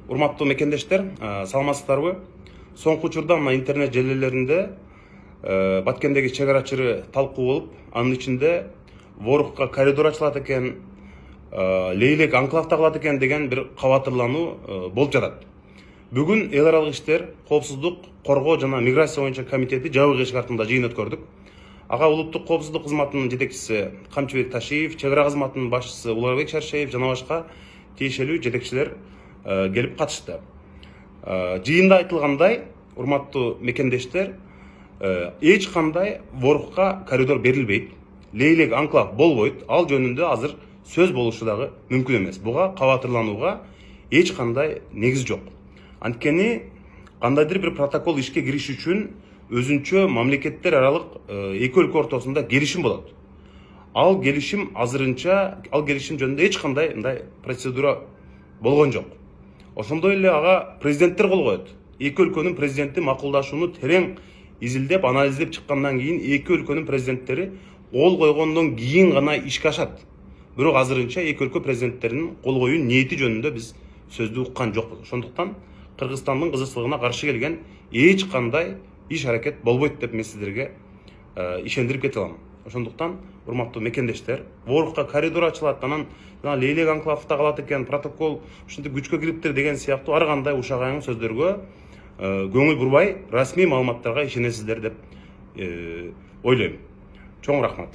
Урматтуу мекендештер, саламатсыздарбы? Соңку учурда мына интернет желелеринде Баткендеги чек ара чыры талкуу болуп, анын ичинде Ворукка коридор ачылат экен, Лейлек анклавда калат экен деген бир кабатырлануу болуп жатат. Бүгүн эл аралык иштер, коопсуздук, коргоо жана миграция боюнча комитети жабык эшик артында жыйын өткөрдүк. Ага улуттук коопсуздук кызматынын жетекчиси Камчыбек Ташиев, чек ара кызматынын башчысы Уларбек Шаршеев жана башка тиешелүү жетекчилер келип катышты. Жыйында айтылгандай, урматтуу мекендештер, эч кандай Ворукка коридор берилбейт, Лейлек анклав болбойт, ал жөнүндө азыр сөз болушу дагы мүмкүн эмес. Буга кабатырланууга эч кандай негиз жок. Анткени кандайдыр бир протокол ишке кириш үчүн өзүнчө мамлекеттер аралык эки өлкө ортосунда келишим болот. Ал келишим жөнүндө эч кандай мындай процедура болгон жок. Ошондой эле ага президенттер кол коет. Эки өлкөнүн президенти макулдашууну терең изилдеп, анализдеп чыккандан кийин эки өлкөнүн президенттери кол койгондон кийин гана ишке ашат. Бирок азырынча эки өлкө президенттеринин кол коюу ниети жөнүндө биз сөздү уккан жокпуз. Ошондуктан Кыргызстандын кызыкчылыгына каршы келген эч кандай иш аракет болбойт деп мен сиздерге ишендирип кете алам. Ошондуктан урматтуу мекендештер, Ворукка коридор ачылат, анан Лейлек анклавда калат экен, протокол ушинтип күчкө кириптир деген сыяктуу ар кандай ушагайың сөздөргө көңүл бурбай, расмий маалыматтарга ишенесиздер деп ойлойм. Чоң рахмат.